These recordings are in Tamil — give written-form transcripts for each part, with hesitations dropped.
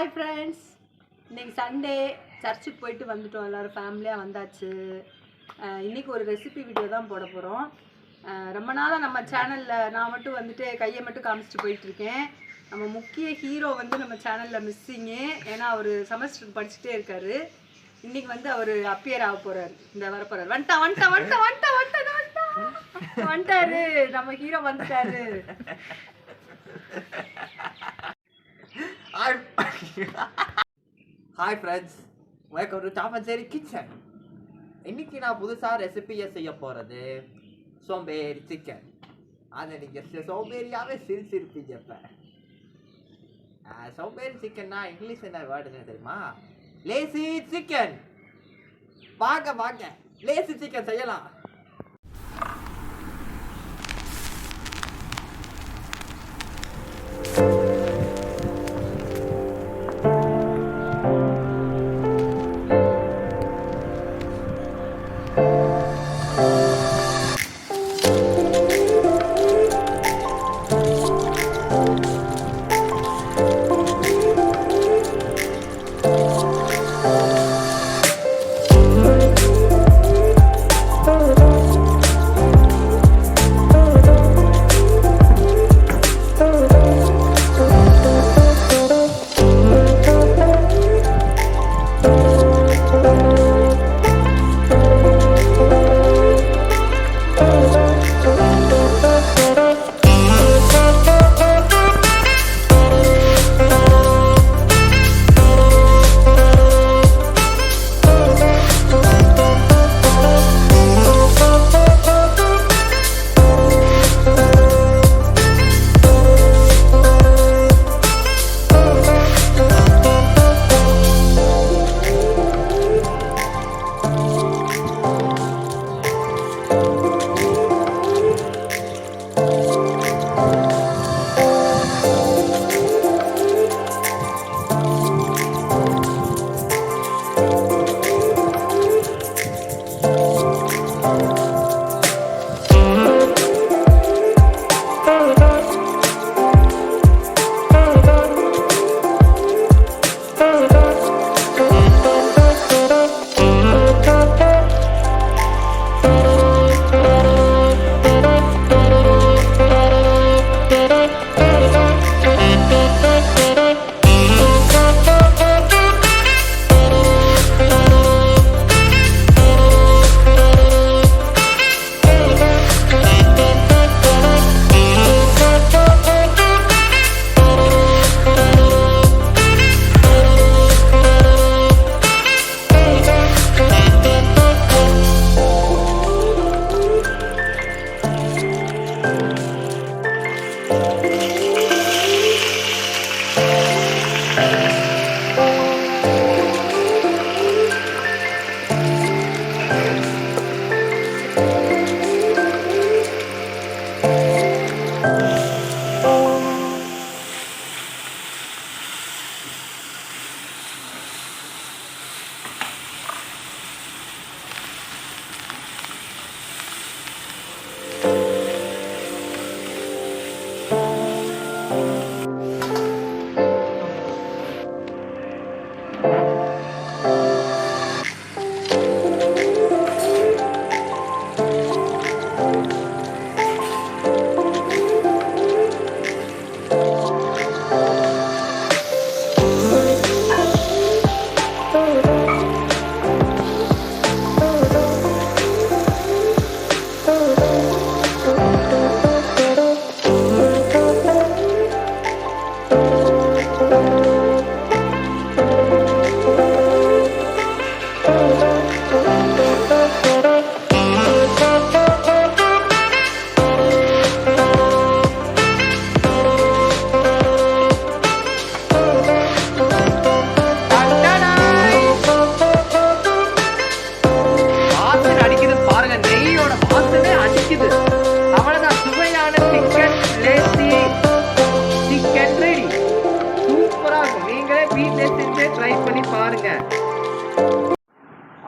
ஹாய் ஃப்ரெண்ட்ஸ், இன்றைக்கி சண்டே சர்ச்சுக்கு போயிட்டு வந்துட்டோம். எல்லோரும் ஃபேமிலியாக வந்தாச்சு. இன்றைக்கி ஒரு ரெசிபி வீடியோ தான் போட போகிறோம். ரொம்ப நாளாக நம்ம சேனலில் நான் மட்டும் வந்துட்டு கையை மட்டும் காமிச்சிட்டு போயிட்டுருக்கேன். நம்ம முக்கிய ஹீரோ வந்து நம்ம சேனலில் மிஸ்ஸிங்கு. ஏன்னா அவர் செமஸ்டருக்கு படிச்சுட்டே இருக்கார். இன்றைக்கி வந்து அவர் அப்பியர் ஆக போகிறார். இந்த வர போகிறார். வந்துட்டாரு நம்ம ஹீரோ, வந்துட்டாரு. Hi friends, welcome to Tom and Jerry kitchen. இன்னைக்கு நான் புதுசாக ரெசிபியை செய்ய போகிறது சோம்பேறி சிக்கன். அதை நீங்கள் சோம்பேறியாகவே சிரிச்சிருப்பீங்க. இப்போ சோம்பேறி சிக்கன்னா இங்கிலீஷ் என்ன வேர்டுன்னு தெரியுமா? Lazy chicken. வாங்க லேசி சிக்கன் செய்யலாம்.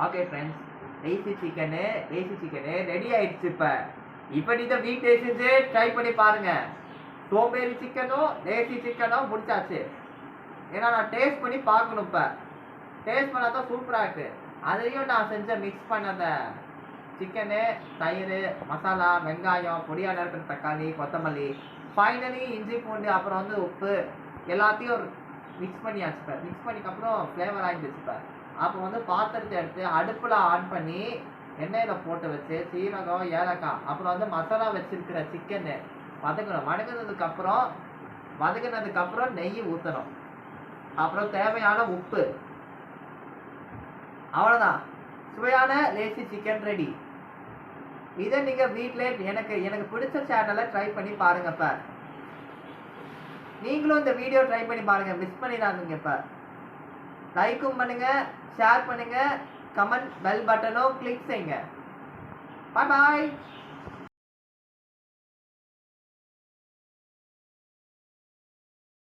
Okay friends, lazy chicken ready ஆயிடுச்சு. இப்போ நீங்கள் வீட்டில் செஞ்சு ட்ரை பண்ணி பாருங்க. சோம்பேறி சிக்கனும் லேசி சிக்கனும் முடிச்சாச்சு. ஏன்னா நான் டேஸ்ட் பண்ணி பார்க்கணும். இப்போ டேஸ்ட் பண்ணால் தான் சூப்பராக இருக்குது. அதையும் நான் செஞ்ச மிக்ஸ் பண்ணத சிக்கனு, தயிர், மசாலா, வெங்காயம், பொடியாக இருக்கிற தக்காளி, கொத்தமல்லி, ஃபைனலி இஞ்சி பூண்டு, அப்புறம் வந்து உப்பு எல்லாத்தையும் மிக்ஸ் பண்ணியாச்சு. இப்போ மிக்ஸ் பண்ணிக்கப்புறம் ஃப்ளேவர் ஆகிடுச்சு. இப்போ அப்போ வந்து பாத்திரத்தை எடுத்து அடுப்பில் ஆன் பண்ணி எண்ணெயில் போட்டு வச்சு சீரகம், ஏலக்காய், அப்புறம் வந்து மசாலா வச்சுருக்கிற சிக்கனு வதக்கணும். வதக்கினதுக்கப்புறம் நெய் ஊற்றணும். அப்புறம் தேவையான உப்பு. அவ்வளோதான், சுவையான லேசி சிக்கன் ரெடி. இதை நீங்கள் வீட்டிலே எனக்கு பிடிச்ச சேனலை ட்ரை பண்ணி பாருங்க. இப்போ நீங்களும் இந்த வீடியோ ட்ரை பண்ணி பாருங்கள், மிஸ் பண்ணிடாதீங்க. இப்போ லைக்கும் பண்ணுங்கள், ஷேர் பண்ணுங்கள், கமெண்ட் பெல் பட்டனும் கிளிக் செய்யுங்க. பாய் பாய்.